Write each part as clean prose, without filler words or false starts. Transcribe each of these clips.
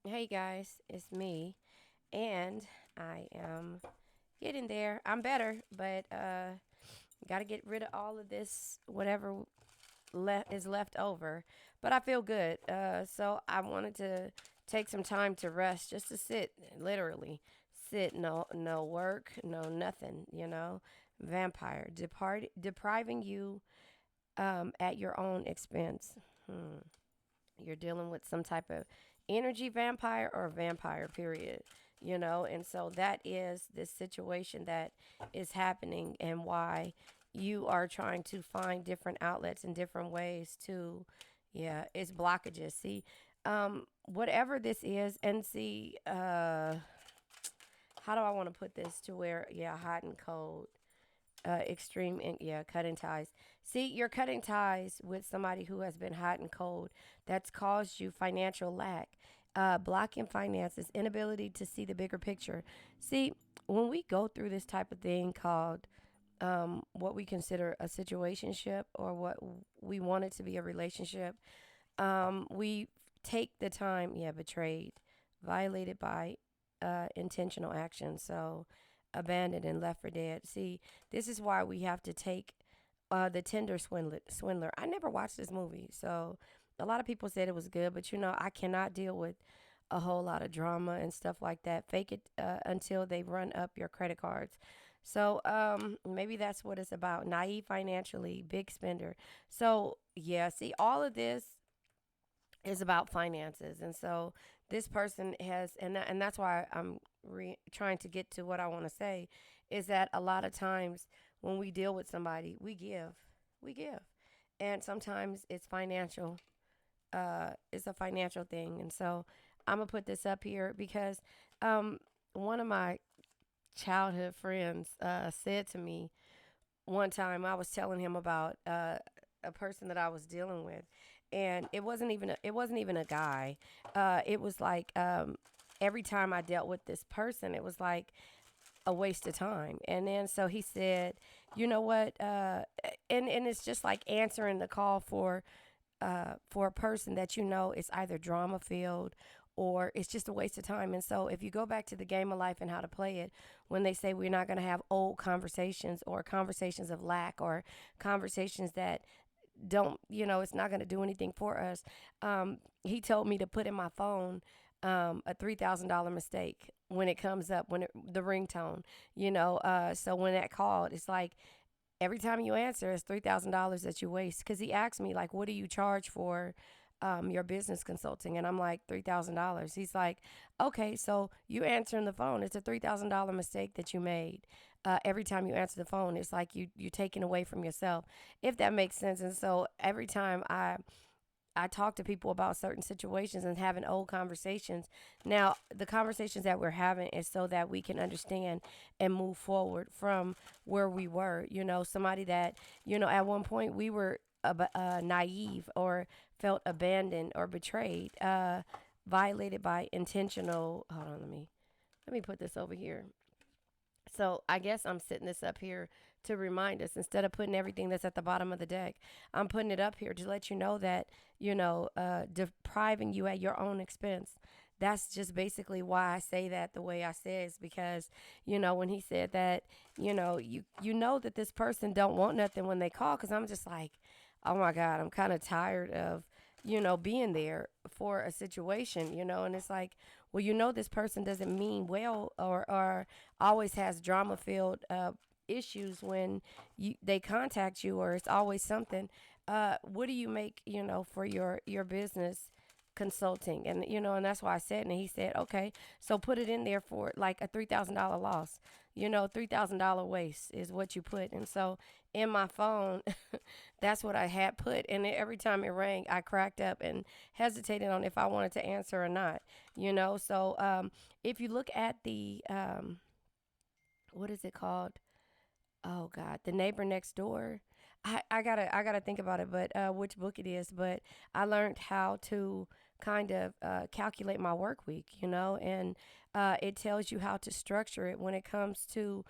Hey guys, it's me, and I am getting there. I'm better, but got to get rid of all of this, whatever is left over. But I feel good. So I wanted to take some time to rest, just to sit, literally sit. No work, no nothing. Vampire depriving you at your own expense. You're dealing with some type of energy vampire or vampire, period. And so that is this situation that is happening, and why you are trying to find different outlets and different ways to, yeah, it's blockages. See, whatever this is, and see, how do I want to put this to where, yeah, hot and cold, extreme, yeah, cutting ties. See, you're cutting ties with somebody who has been hot and cold. That's caused you financial lack, blocking finances, inability to see the bigger picture. See, when we go through this type of thing called what we consider a situationship, or what we want it to be a relationship, we take the time, yeah, betrayed, violated by intentional action. So abandoned and left for dead. See, this is why we have to take the Tinder swindler. I never watched this movie, so a lot of people said it was good, but I cannot deal with a whole lot of drama and stuff like that. Fake it until they run up your credit cards. So maybe that's what it's about. Naive financially, big spender. So yeah, see, all of this is about finances. And so this person has, and that's why I'm trying to get to what I want to say, is that a lot of times when we deal with somebody, we give, and sometimes it's financial. It's a financial thing. And so I'm gonna put this up here because one of my childhood friends said to me one time. I was telling him about a person that I was dealing with, and it wasn't even a guy. It was like every time I dealt with this person, it was like a waste of time. And then so he said, you know what? And it's just like answering the call for a person that is either drama filled or it's just a waste of time. And so if you go back to the game of life and how to play it, when they say we're not going to have old conversations or conversations of lack or conversations that don't, it's not going to do anything for us. He told me to put in my phone a $3,000 mistake when it comes up, the ringtone, so when that called, it's like every time you answer, it's $3,000 that you waste. Because he asked me, like, what do you charge for your business consulting? And I'm like, $3,000. He's like, okay, so you answering the phone. It's a $3,000 mistake that you made. Every time you answer the phone, it's like you're taking away from yourself, if that makes sense. And so every time I talk to people about certain situations and having old conversations. Now, the conversations that we're having is so that we can understand and move forward from where we were. Somebody that, at one point we were naive or felt abandoned or betrayed, violated by intentional. Hold on, let me put this over here. So I guess I'm setting this up here to remind us, instead of putting everything that's at the bottom of the deck, I'm putting it up here to let you know that, depriving you at your own expense. That's just basically why I say that the way I say, is because, when he said that, you know that this person don't want nothing when they call, because I'm just like, oh my God, I'm kind of tired of, being there for a situation, and it's like, well, this person doesn't mean well, or always has drama filled issues when they contact you, or it's always something. What do you make, for your business consulting? And and that's why I said, and he said, okay, so put it in there for like a $3,000 loss. $3,000 waste is what you put. And so in my phone, that's what I had put. And every time it rang, I cracked up and hesitated on if I wanted to answer or not. So if you look at the what is it called? Oh God, the neighbor next door. I gotta think about it, but which book it is. But I learned how to kind of calculate my work week, and it tells you how to structure it when it comes to,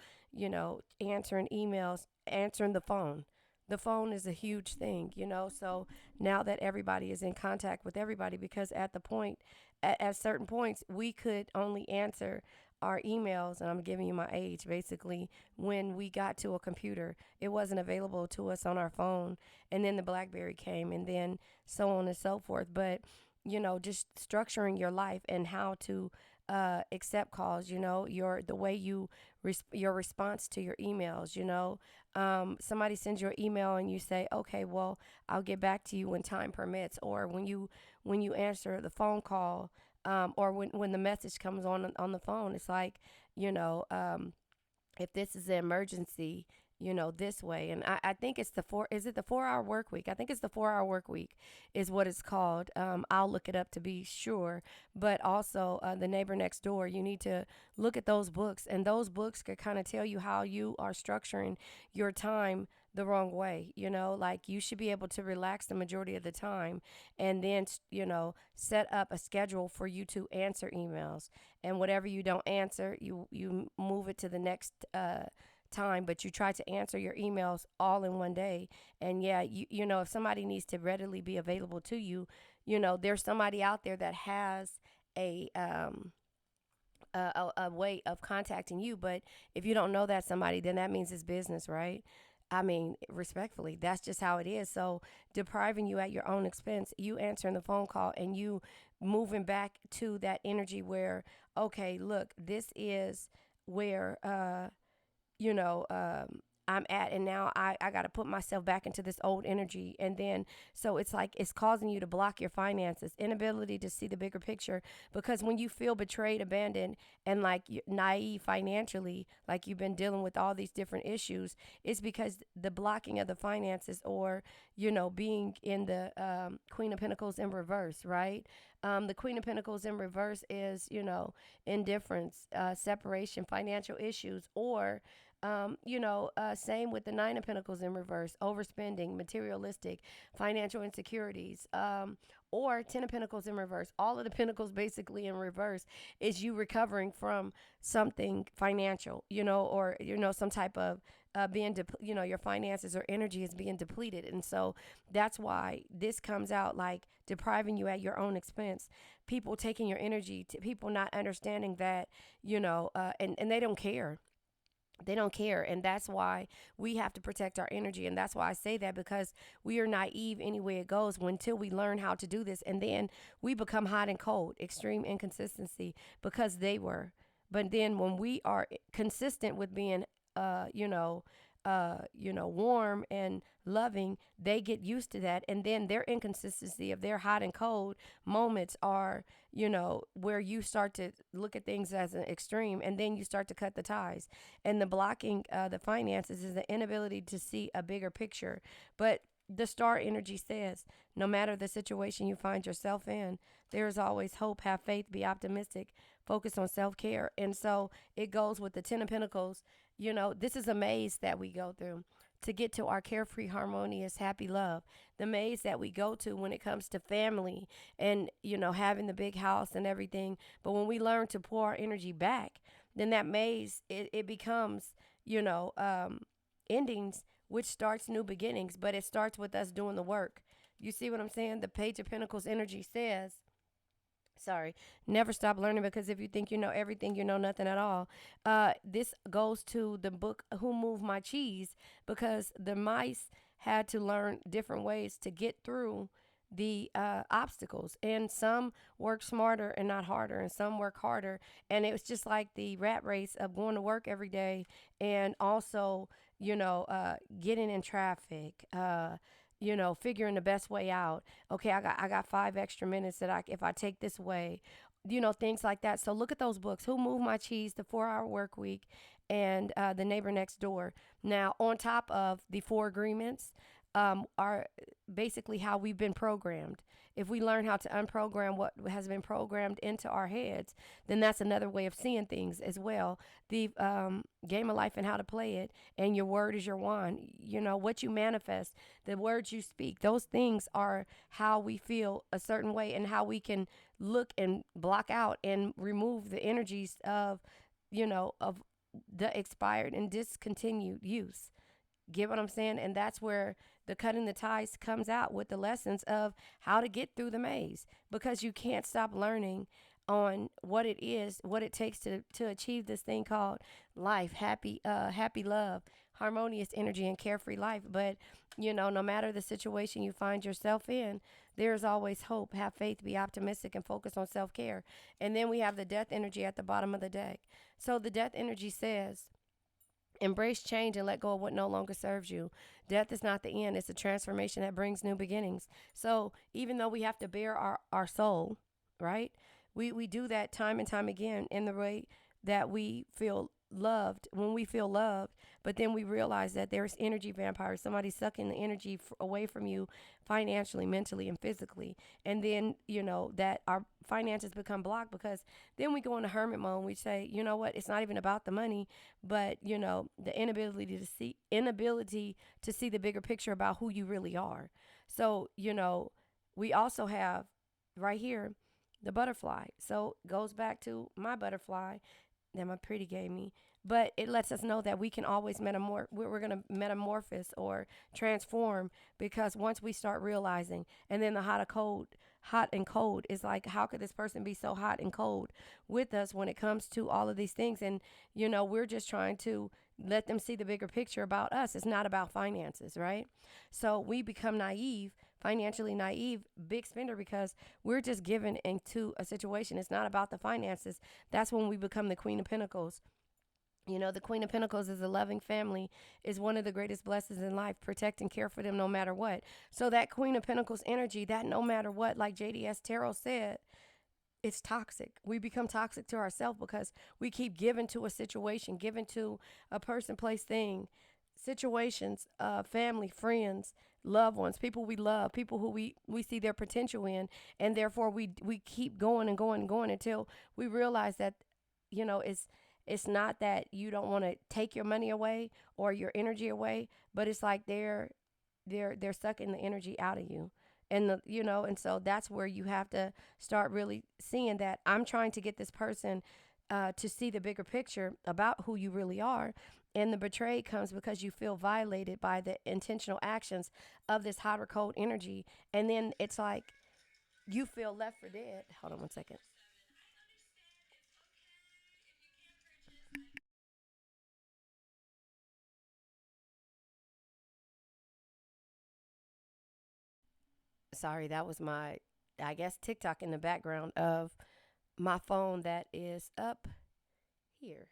answering emails, answering the phone. the phone is a huge thing, So now that everybody is in contact with everybody, because at the point, at certain points, we could only answer our emails, and I'm giving you my age basically, when we got to a computer. It wasn't available to us on our phone. And then the Blackberry came, and then so on and so forth. But, just structuring your life and how to accept calls, the way your response to your emails, somebody sends you an email and you say, okay, well, I'll get back to you when time permits, or when you answer the phone call, or when the message comes on the phone. It's like, you know, um, if this is an emergency, this way. And I think it's is it the 4 hour work week? I think it's the 4 hour work week is what it's called. I'll look it up to be sure. But also, the neighbor next door, you need to look at those books, and those books could kind of tell you how you are structuring your time the wrong way. Like, you should be able to relax the majority of the time, and then, set up a schedule for you to answer emails, and whatever you don't answer, you move it to the next time, but you try to answer your emails all in one day. And yeah, if somebody needs to readily be available to you, there's somebody out there that has a a way of contacting you. But if you don't know that somebody, then that means it's business, right? I mean, respectfully, that's just how it is. So, depriving you at your own expense, you answering the phone call, and you moving back to that energy where, okay, look, this is where you know, I'm at. And now I got to put myself back into this old energy. And then, so it's like it's causing you to block your finances, inability to see the bigger picture. Because when you feel betrayed, abandoned, and like naive financially, like you've been dealing with all these different issues, it's because the blocking of the finances, or, being in the Queen of Pentacles in reverse, right? The Queen of Pentacles in reverse is, indifference, separation, financial issues, or same with the Nine of Pentacles in reverse, overspending, materialistic, financial insecurities, or Ten of Pentacles in reverse. All of the pentacles basically in reverse is you recovering from something financial, or, some type of your finances or energy is being depleted. And so that's why this comes out like depriving you at your own expense. People taking your energy, to people not understanding that, and they don't care. They don't care. And that's why we have to protect our energy. And that's why I say that, because we are naive any way it goes until we learn how to do this. And then we become hot and cold, extreme inconsistency, because they were. But then when we are consistent with being, warm and loving, they get used to that. And then their inconsistency of their hot and cold moments are, where you start to look at things as an extreme, and then you start to cut the ties. And the blocking the finances is the inability to see a bigger picture. But the star energy says, no matter the situation you find yourself in, there is always hope. Have faith, be optimistic, focus on self care. And so it goes with the Ten of Pentacles. This is a maze that we go through to get to our carefree, harmonious, happy love. The maze that we go to when it comes to family and, having the big house and everything. But when we learn to pour our energy back, then that maze, it becomes, endings, which starts new beginnings. But it starts with us doing the work. You see what I'm saying? The Page of Pentacles energy says, sorry, never stop learning, because if you think you know everything, you know nothing at all. This goes to the book Who Moved My Cheese, because the mice had to learn different ways to get through the obstacles, and some work smarter and not harder, and some work harder. And it was just like the rat race of going to work every day, and also, getting in traffic, figuring the best way out. Okay, I got 5 extra minutes that if I take this way, things like that. So look at those books: Who Moved My Cheese, The 4 Hour Work Week, and The Neighbor Next Door. Now, on top of the four agreements, are basically how we've been programmed. If we learn how to unprogram what has been programmed into our heads, then that's another way of seeing things as well. The game of life and how to play it, and your word is your wand. What you manifest, the words you speak, those things are how we feel a certain way, and how we can look and block out and remove the energies of, of the expired and discontinued use. Get what I'm saying? And that's where the cutting the ties comes out with the lessons of how to get through the maze, because you can't stop learning on what it is, what it takes to achieve this thing called life, happy love, harmonious energy, and carefree life. But no matter the situation you find yourself in, there's always hope. Have faith, be optimistic, and focus on self-care. And then we have the death energy at the bottom of the deck. So the death energy says, embrace change and let go of what no longer serves you. Death is not the end, it's a transformation that brings new beginnings. So even though we have to bear our soul, right? We do that time and time again in the way that we feel loved, when we feel loved, but then we realize that there's energy vampires, somebody sucking the energy away from you financially, mentally, and physically. And then, that our finances become blocked, because then we go into hermit mode and we say, you know what, it's not even about the money, but the inability to see the bigger picture about who you really are. So, we also have right here the butterfly. So goes back to my butterfly that my pretty gave me. But it lets us know that we can always we're going to metamorphose or transform, because once we start realizing, and then the hot and cold is like, how could this person be so hot and cold with us when it comes to all of these things? And, we're just trying to let them see the bigger picture about us. It's not about finances, right? So we become naive, financially naive, big spender, because we're just given into a situation. It's not about the finances. That's when we become the Queen of Pentacles. The Queen of Pentacles is a loving family, is one of the greatest blessings in life. Protect and care for them no matter what. So that Queen of Pentacles energy, that no matter what, like JDS Tarot said, it's toxic. We become toxic to ourselves because we keep giving to a situation, giving to a person, place, thing, situations, family, friends, loved ones, people we love, people who we see their potential in. And therefore we keep going and going and going until we realize that, it's not that you don't want to take your money away or your energy away, but it's like they're sucking the energy out of you. And and so that's where you have to start really seeing that I'm trying to get this person to see the bigger picture about who you really are. And the betrayed comes because you feel violated by the intentional actions of this hot or cold energy. And then it's like you feel left for dead. Hold on one second. Sorry, that was my, I guess, TikTok in the background of my phone that is up here.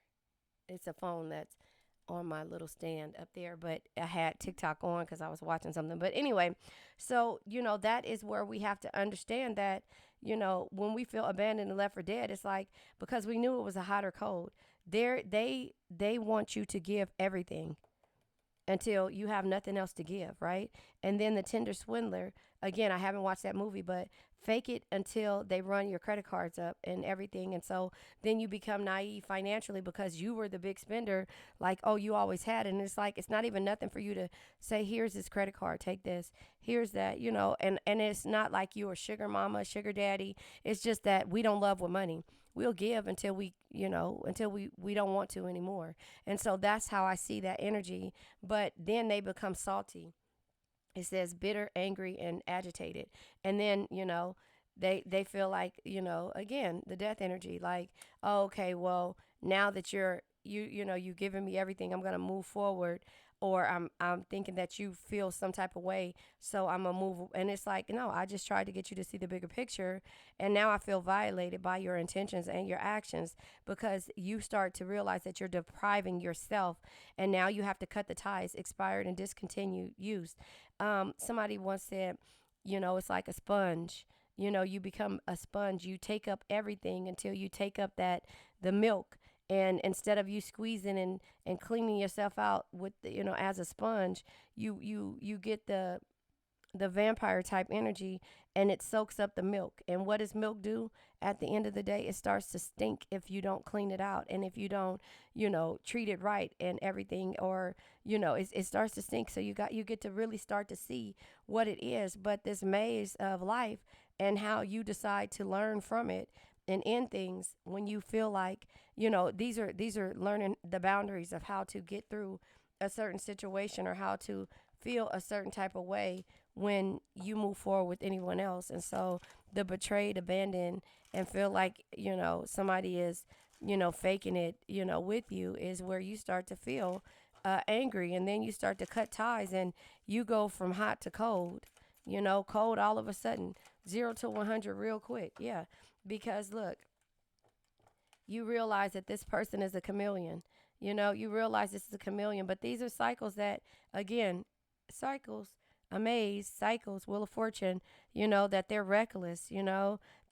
It's a phone that's on my little stand up there, but I had TikTok on because I was watching something. But anyway, so that is where we have to understand that when we feel abandoned and left for dead, it's like, because we knew it was a hot or cold. They want you to give everything until you have nothing else to give, right? And then the Tinder swindler, again, I haven't watched that movie, but fake it until they run your credit cards up and everything. And so then you become naive financially because you were the big spender, like, oh, you always had it. And it's like, it's not even nothing for you to say, here's this credit card, take this, here's that, and it's not like you are sugar mama, sugar daddy. It's just that we don't love with money. We'll give until we don't want to anymore. And so that's how I see that energy. But then they become salty. It says bitter, angry, and agitated. And then, they feel like, again, the death energy, like, oh, okay, well, now that you've given me everything, I'm gonna move forward. Or I'm thinking that you feel some type of way, so I'm gonna move. And it's like, no, I just tried to get you to see the bigger picture, and now I feel violated by your intentions and your actions, because you start to realize that you're depriving yourself, and now you have to cut the ties, expired and discontinued use. Somebody once said, it's like a sponge. You become a sponge. You take up everything until you take up the milk. And instead of you squeezing and cleaning yourself out with as a sponge, you get the vampire type energy, and it soaks up the milk. And what does milk do? At the end of the day, it starts to stink if you don't clean it out, and if you don't treat it right and everything, or it starts to stink. So you get to really start to see what it is. But this maze of life, and how you decide to learn from it and end things when you feel like these are learning the boundaries of how to get through a certain situation or how to feel a certain type of way when you move forward with anyone else. And so the betrayed, abandoned, and feel like, somebody is, faking it, with you is where you start to feel angry. And then you start to cut ties and you go from hot to cold, cold all of a sudden, 0 to 100 real quick. Yeah. Because look, you realize that this person is a chameleon. You realize this is a chameleon, but these are cycles that, again, cycles, amaze, cycles, wheel of fortune, that they're reckless,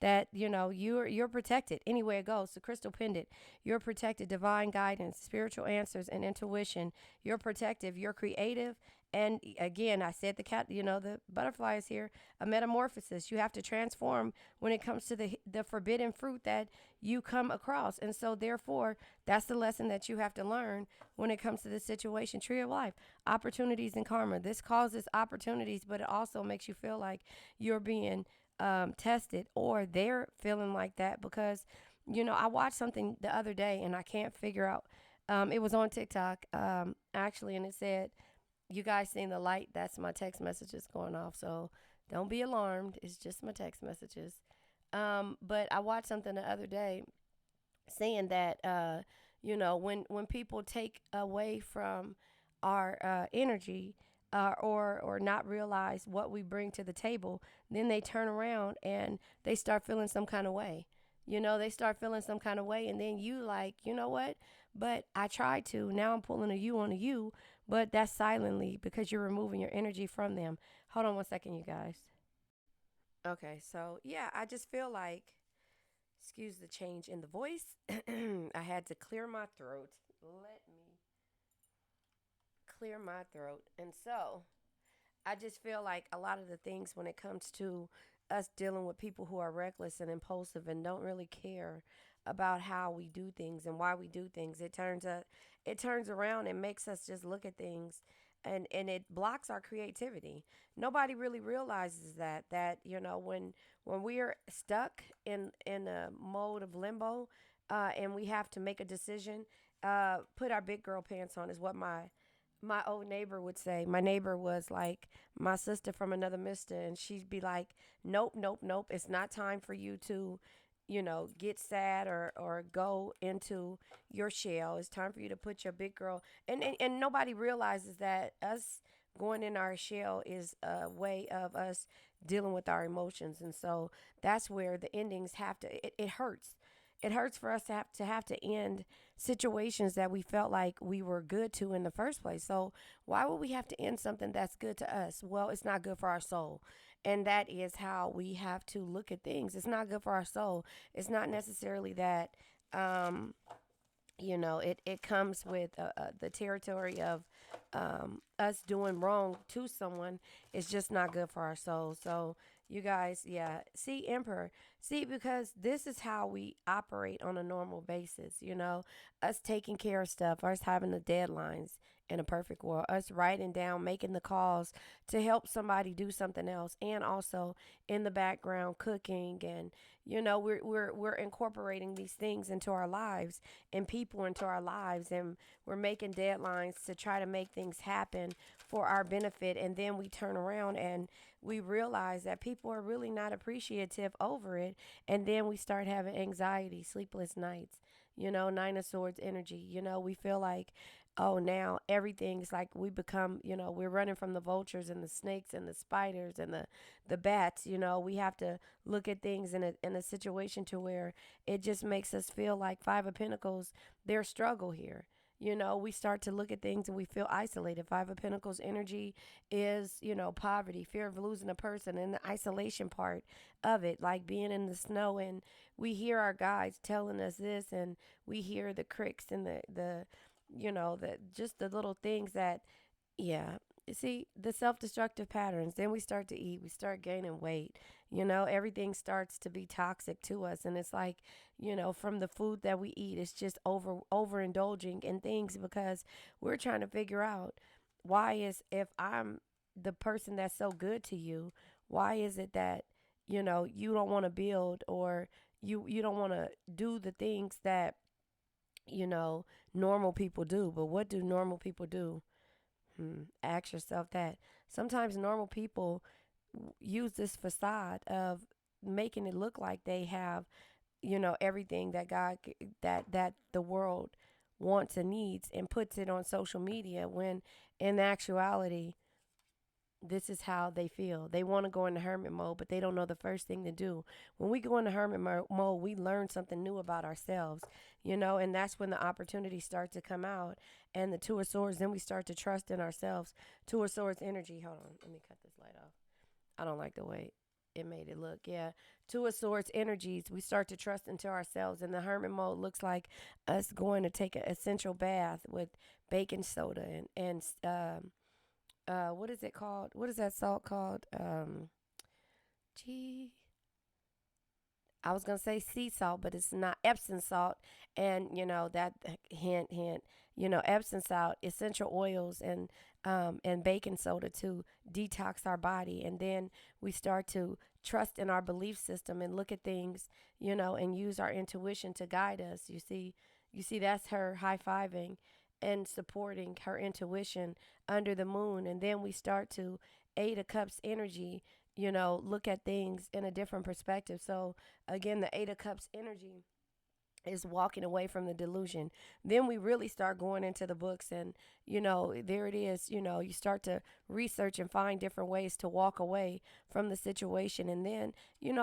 that, you're protected anywhere it goes. The crystal pendant, you're protected, divine guidance, spiritual answers, and intuition. You're protective, you're creative. And again, I said the cat, the butterfly is here, a metamorphosis. You have to transform when it comes to the forbidden fruit that you come across. And so therefore, that's the lesson that you have to learn when it comes to this situation. Tree of life, opportunities and karma. This causes opportunities, but it also makes you feel like you're being tested, or they're feeling like that because, I watched something the other day and I can't figure out. It was on TikTok, actually, and it said, you guys seen the light? That's my text messages going off. So don't be alarmed. It's just my text messages. But I watched something the other day saying that, when people take away from our energy, or not realize what we bring to the table, then they turn around and they start feeling some kind of way. They start feeling some kind of way, and then you like, you know what? But I tried to. Now I'm pulling a you on a you, but that's silently because you're removing your energy from them. Hold on one second, you guys. Okay, so yeah, I just feel like, excuse the change in the voice. I had to clear my throat. Let me clear my throat. And so I just feel like a lot of the things when it comes to us dealing with people who are reckless and impulsive and don't really care about how we do things and why we do things, it turns around and makes us just look at things, and it blocks our creativity. Nobody really realizes that when we are stuck in a mode of limbo, and we have to make a decision, put our big girl pants on is what my old neighbor would say. My neighbor was like my sister from another mister, and she'd be like, nope, nope, nope. It's not time for you to, get sad or go into your shell. It's time for you to put your big girl. And nobody realizes that us going in our shell is a way of us dealing with our emotions. And so that's where the endings have to, it hurts. It hurts for us to have to end situations that we felt like we were good to in the first place. So why would we have to end something that's good to us? Well, it's not good for our soul. And that is how we have to look at things. It's not good for our soul. It's not necessarily that, it comes with the territory of us doing wrong to someone. It's just not good for our soul. So, you guys, yeah, see, Emperor, see, because this is how we operate on a normal basis, us taking care of stuff, us having the deadlines in a perfect world, us writing down, making the calls to help somebody do something else, and also in the background cooking, and we're incorporating these things into our lives and people into our lives, and we're making deadlines to try to make things happen for our benefit, and then we turn around and we realize that people are really not appreciative over it, and then we start having anxiety, sleepless nights, Nine of Swords energy. We feel like, oh, now everything's like we become, we're running from the vultures and the snakes and the spiders and the bats. We have to look at things in a situation to where it just makes us feel like Five of Pentacles, their struggle here. We start to look at things and we feel isolated. Five of Pentacles energy is, poverty, fear of losing a person, and the isolation part of it, like being in the snow, and we hear our guides telling us this, and we hear the cricks and the just the little things that, yeah. See, the self-destructive patterns. Then we start to eat. We start gaining weight. Everything starts to be toxic to us, and it's like, from the food that we eat, it's just overindulging in things because we're trying to figure out why is if I'm the person that's so good to you, why is it that you don't want to build, or you don't want to do the things that normal people do. But what do normal people do? Ask yourself that. Sometimes normal people use this facade of making it look like they have, everything that that the world wants and needs, and puts it on social media, when in actuality this is how they feel. They want to go into hermit mode, but they don't know the first thing to do. When we go into hermit mode, we learn something new about ourselves, and that's when the opportunities start to come out. And the Two of Swords, then we start to trust in ourselves. Two of Swords energy. Hold on, let me cut this light off. I don't like the way it made it look. Yeah. Two of Swords energies. We start to trust into ourselves. And the hermit mode looks like us going to take an essential bath with baking soda and what is it called? What is that salt called? Gee, I was gonna say sea salt, but it's not Epsom salt. And that hint. Epsom salt, essential oils, and baking soda to detox our body. And then we start to trust in our belief system and look at things, and use our intuition to guide us. You see, that's her high fiving and supporting her intuition under the moon. And then we start to Eight of Cups energy, look at things in a different perspective. So again, the Eight of Cups energy is walking away from the delusion. Then we really start going into the books, and there it is. You start to research and find different ways to walk away from the situation. And then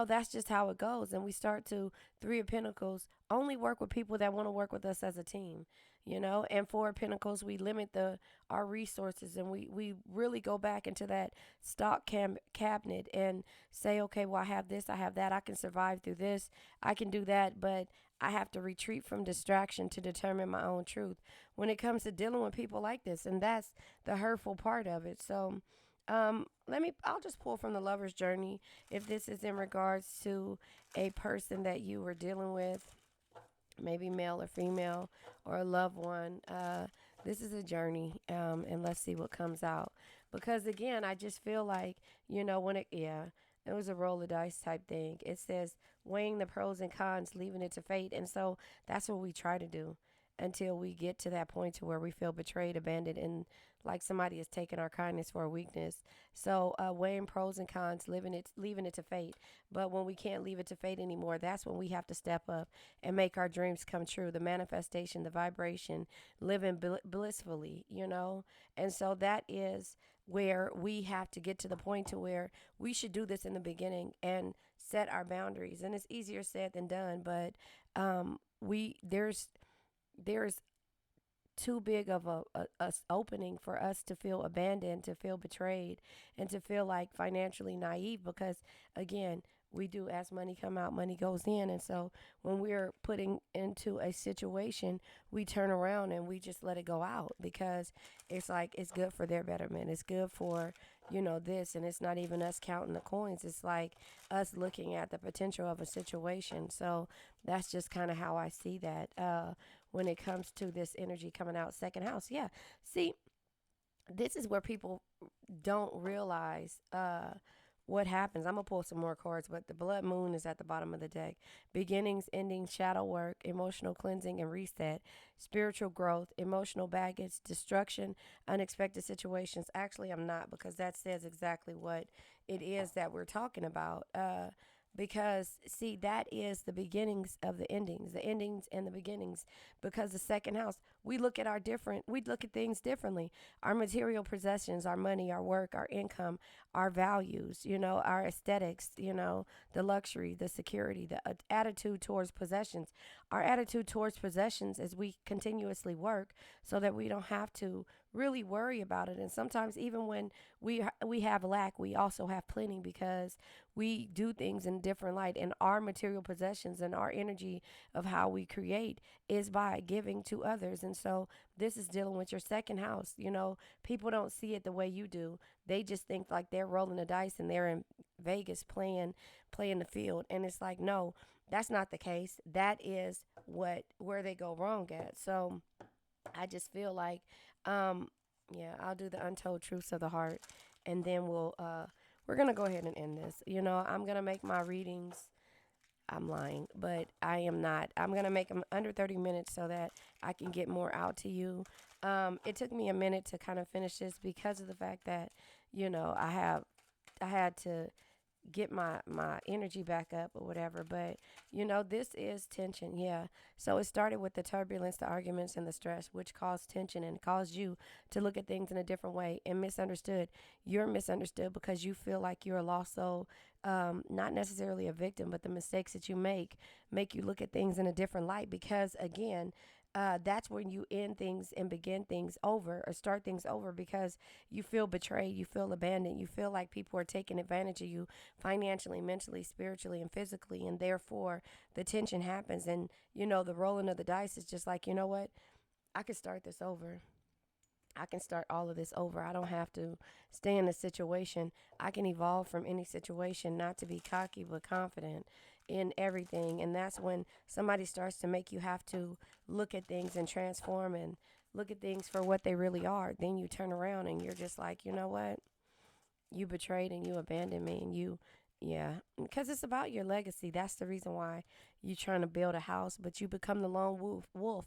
that's just how it goes. And we start to Three of Pentacles only work with people that want to work with us as a team. And Four of Pentacles, we limit the our resources, and we really go back into that stock cabinet and say, okay, well, I have this, I have that, I can survive through this, I can do that, but I have to retreat from distraction to determine my own truth when it comes to dealing with people like this. And that's the hurtful part of it. So, I'll just pull from the lover's journey if this is in regards to a person that you were dealing with, maybe male or female, or a loved one. This is a journey, and let's see what comes out. Because again, I just feel like, it was a roll of dice type thing. It says weighing the pros and cons, leaving it to fate. And so that's what we try to do until we get to that point to where we feel betrayed, abandoned, and like somebody has taken our kindness for a weakness. So weighing pros and cons, leaving it to fate. But when we can't leave it to fate anymore, that's when we have to step up and make our dreams come true. The manifestation, the vibration, living blissfully. And so that is where we have to get to the point to where we should do this in the beginning and set our boundaries. And it's easier said than done, but we there's too big of a opening for us to feel abandoned, to feel betrayed, and to feel like financially naive. Because again, we do, as money come out, money goes in. And so when we're putting into a situation, we turn around and we just let it go out, because it's like it's good for their betterment, it's good for this. And it's not even us counting the coins, it's like us looking at the potential of a situation. So that's just kind of how I see that when it comes to this energy coming out second house. Yeah, see, this is where people don't realize what happens. I'm gonna pull some more cards, but the blood moon is at the bottom of the deck. Beginnings, endings, shadow work, emotional cleansing and reset, spiritual growth, emotional baggage, destruction, unexpected situations. Actually, I'm not, because that says exactly what it is that we're talking about. Because see, that is the beginnings of the endings and the beginnings. Because the second house, we look at things differently. Our material possessions, our money, our work, our income, our values, our aesthetics, the luxury, the security, the attitude towards possessions. Our attitude towards possessions as we continuously work so that we don't have to really worry about it. And sometimes even when we have lack, we also have plenty, because we do things in different light. And our material possessions and our energy of how we create is by giving to others. And so this is dealing with your second house. People don't see it the way you do. They just think like they're rolling the dice and they're in Vegas playing the field. And it's like, no, that's not the case. That is where they go wrong at. So I just feel like, I'll do the untold truths of the heart, and then we're gonna go ahead and end this. I'm gonna make my readings. I'm lying, but I am not. I'm gonna make them under 30 minutes so that I can get more out to you. It took me a minute to kind of finish this because of the fact that, I had to get my energy back up or whatever. But this is tension. Yeah. So it started with the turbulence, the arguments, and the stress, which caused tension and caused you to look at things in a different way and misunderstood. You're misunderstood because you feel like you're a lost soul. Not necessarily a victim, but the mistakes that you make you look at things in a different light because, again, that's when you end things and begin things over or start things over because you feel betrayed, you feel abandoned, you feel like people are taking advantage of you financially, mentally, spiritually, and physically. And therefore, the tension happens. And, the rolling of the dice is just like, you know what? I could start this over. I can start all of this over. I don't have to stay in a situation. I can evolve from any situation, not to be cocky, but confident in everything. And that's when somebody starts to make you have to look at things and transform and look at things for what they really are. Then you turn around and you're just like, you know what? You betrayed and you abandoned me and yeah, because it's about your legacy. That's the reason why you're trying to build a house, but you become the lone wolf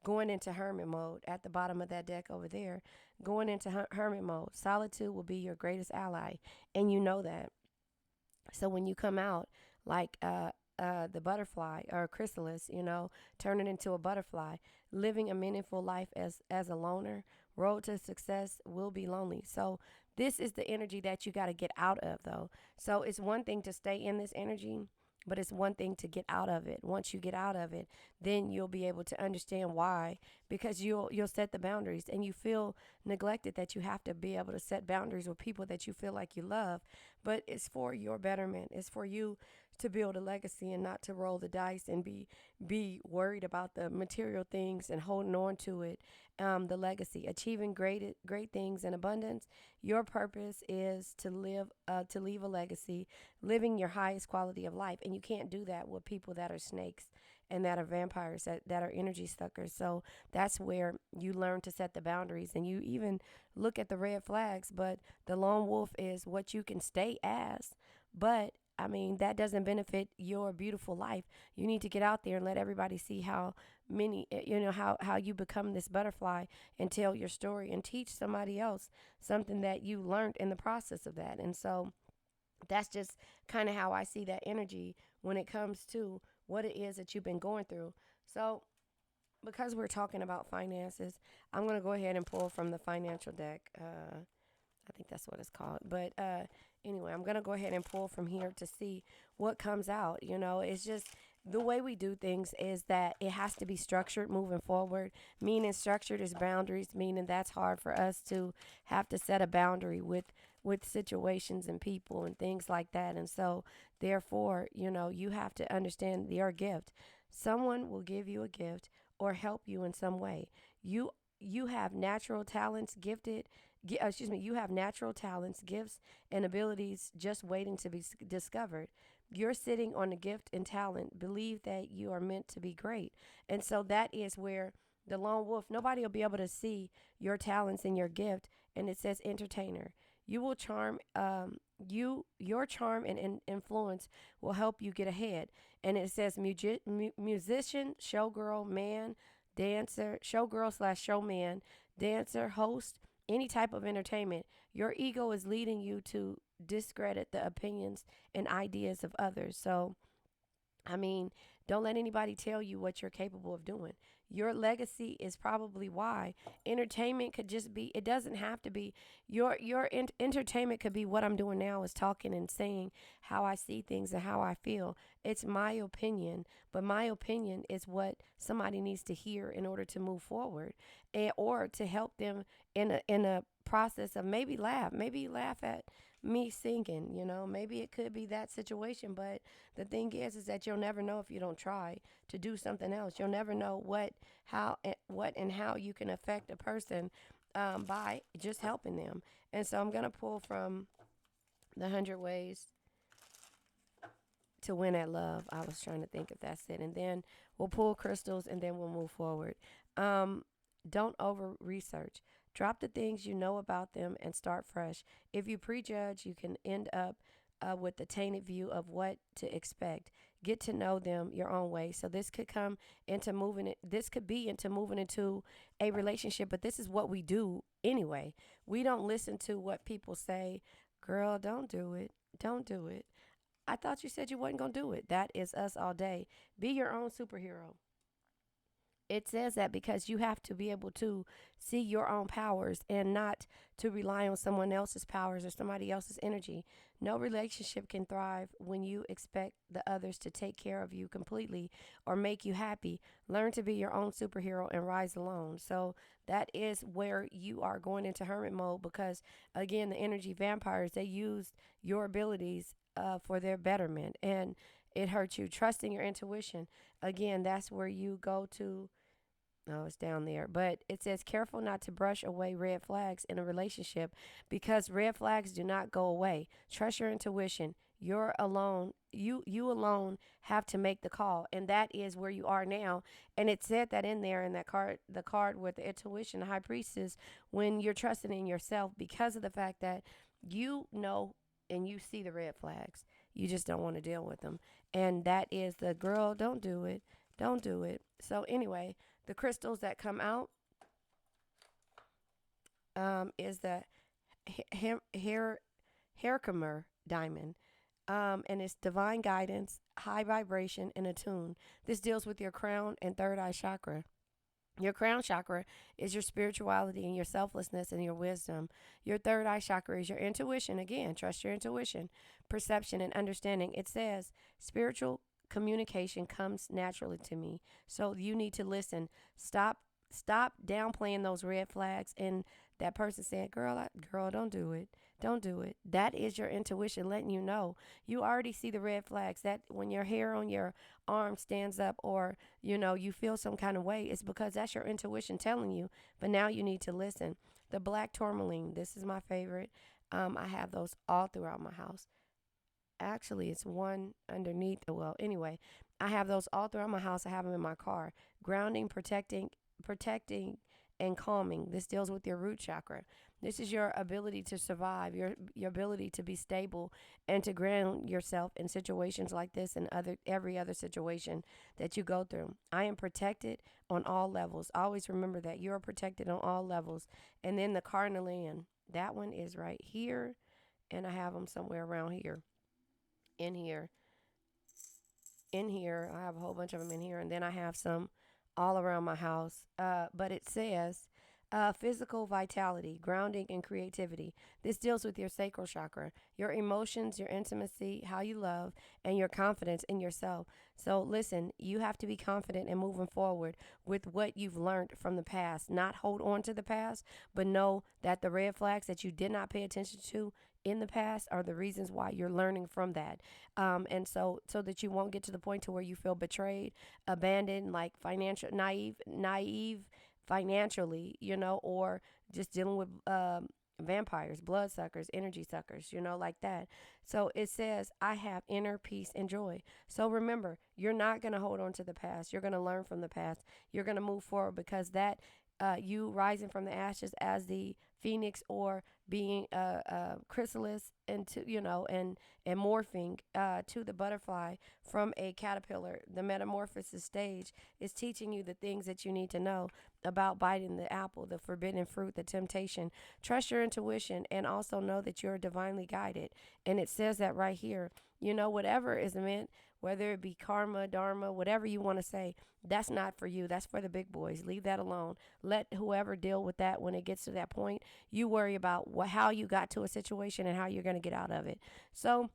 going into hermit mode at the bottom of that deck over there, going into hermit mode. Solitude will be your greatest ally, and you know that. So when you come out like the butterfly or chrysalis, turning into a butterfly, living a meaningful life as a loner, road to success will be lonely. So this is the energy that you got to get out of, though. So it's one thing to stay in this energy, but it's one thing to get out of it. Once you get out of it, then you'll be able to understand why, because you'll set the boundaries, and you feel neglected that you have to be able to set boundaries with people that you feel like you love, but it's for your betterment. It's for you to build a legacy and not to roll the dice and be worried about the material things and holding on to it. The legacy, achieving great things in abundance. Your purpose is to leave a legacy, living your highest quality of life, and you can't do that with people that are snakes and that are vampires, that are energy suckers. So that's where you learn to set the boundaries, and you even look at the red flags. But the lone wolf is what you can stay as, but I mean, that doesn't benefit your beautiful life. You need to get out there and let everybody see how how you become this butterfly and tell your story and teach somebody else something that you learned in the process of that. And so that's just kind of how I see that energy when it comes to what it is that you've been going through. So, because we're talking about finances, I'm going to go ahead and pull from the financial deck. I think that's what it's called. But anyway, I'm going to go ahead and pull from here to see what comes out. It's just the way we do things is that it has to be structured moving forward, meaning structured is boundaries, meaning that's hard for us to have to set a boundary with situations and people and things like that. And so therefore, you have to understand your gift. Someone will give you a gift or help you in some way. You have natural talents, you have natural talents, gifts, and abilities just waiting to be discovered. You're sitting on a gift and talent. Believe that you are meant to be great. And so that is where the lone wolf, nobody will be able to see your talents and your gift. And it says entertainer. You will charm, your charm and influence will help you get ahead. And it says musician, showgirl, man, dancer, showgirl/showman, dancer, host, any type of entertainment. Your ego is leading you to discredit the opinions and ideas of others. So, I mean, don't let anybody tell you what you're capable of doing. Your legacy is probably why. Entertainment could just be, it doesn't have to be, entertainment could be what I'm doing now is talking and saying how I see things and how I feel. It's my opinion, but my opinion is what somebody needs to hear in order to move forward, or to help them in a process of maybe laugh at me singing. Maybe it could be that situation. But the thing is that you'll never know if you don't try to do something else. You'll never know what and how you can affect a person by just helping them. And so I'm gonna pull from the 100 Ways to Win at Love. I was trying to think if that's it, and then we'll pull crystals, and then we'll move forward. Don't over research. Drop the things you know about them and start fresh. If you prejudge, you can end up with a tainted view of what to expect. get to know them your own way. So this could come into moving it. This could be into moving into a relationship, but this is what we do anyway. We don't listen to what people say. Girl, don't do it. Don't do it. I thought you said you wasn't going to do it. That is us all day. Be your own superhero. It says that because you have to be able to see your own powers and not to rely on someone else's powers or somebody else's energy. No relationship can thrive when you expect the others to take care of you completely or make you happy. Learn to be your own superhero and rise alone. So that is where you are going into hermit mode because, again, the energy vampires, they used your abilities for their betterment and it hurts you. Trusting your intuition. Again, that's where you go to. Oh, it's down there. But it says careful not to brush away red flags in a relationship because red flags do not go away. Trust your intuition. You're alone. You alone have to make the call. And that is where you are now. And it said that in there in that card, the card with the intuition, the high priestess, when you're trusting in yourself because of the fact that you know and you see the red flags. You just don't want to deal with them. And that is the girl, don't do it. Don't do it. So anyway, the crystals that come out is the Herkimer diamond. And it's divine guidance, high vibration, and attune. This deals with your crown and third eye chakra. Your crown chakra is your spirituality and your selflessness and your wisdom. Your third eye chakra is your intuition. Again, trust your intuition, perception, and understanding. It says spiritual communication comes naturally to me. So you need to listen. Stop downplaying those red flags and that person saying, girl, don't do it. Don't do it. That is your intuition letting you know. You already see the red flags that when your hair on your arm stands up or, you feel some kind of way, it's because that's your intuition telling you. But now you need to listen. The black tourmaline, this is my favorite. I have those all throughout my house. Actually, it's one underneath. Well, anyway, I have those all throughout my house. I have them in my car. Grounding, protecting, and calming. This deals with your root chakra. This is your ability to survive, your ability to be stable and to ground yourself in situations like this and every other situation that you go through. I am protected on all levels. Always remember that you are protected on all levels. And then the carnelian, that one is right here, and I have them somewhere around here. In here, I have a whole bunch of them in here, and then I have some all around my house. But it says physical vitality, grounding, and creativity. This deals with your sacral chakra, your emotions, your intimacy, how you love, and your confidence in yourself. So listen, you have to be confident in moving forward with what you've learned from the past. Not hold on to the past, but know that the red flags that you did not pay attention to in the past are the reasons why you're learning from that. And so that you won't get to the point to where you feel betrayed, abandoned, like financial naive financially, or just dealing with vampires, bloodsuckers, energy suckers, like that. So it says, I have inner peace and joy. So remember, you're not going to hold on to the past. You're going to learn from the past. You're going to move forward because that you rising from the ashes as the phoenix or being a chrysalis into and morphing to the butterfly from a caterpillar. The metamorphosis stage is teaching you the things that you need to know about biting the apple, the forbidden fruit, the temptation. Trust your intuition and also know that you're divinely guided. And it says that right here. Whatever is meant, whether it be karma, dharma, whatever you want to say, that's not for you. That's for the big boys. Leave that alone. Let whoever deal with that when it gets to that point. You worry about how you got to a situation and how you're going to get out of it. So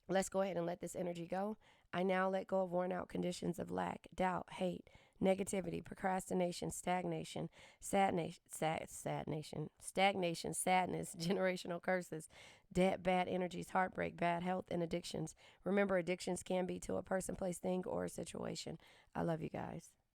let's go ahead and let this energy go. I now let go of worn out conditions of lack, doubt, hate, negativity, procrastination, stagnation, sadness, generational curses, debt, bad energies, heartbreak, bad health, and addictions. Remember, addictions can be to a person, place, thing, or a situation. I love you guys.